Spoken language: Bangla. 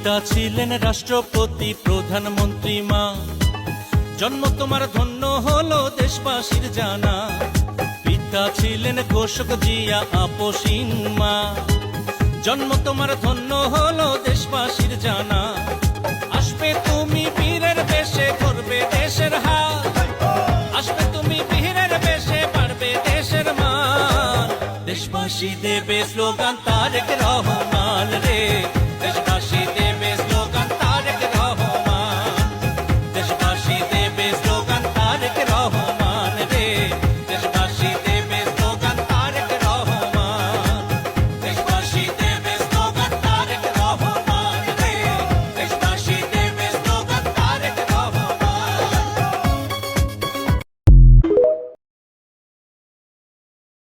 পিতা ছিলেন রাষ্ট্রপতি প্রধানমন্ত্রী মা, জন্ম তোমার ধন্য হলো দেশবাসীর জানা। পিতা ছিলেন ঘোষক জিয়া আপসীন মা, জন্ম তোমার ধন্য হলো দেশবাসীর জানা। আসবে তুমি বীরের বেশে করবে দেশের হাল, আসবে তুমি বীরের বেশে পারবে দেশের মান। দেশবাসী দেবে স্লোগান তারেক রহমান।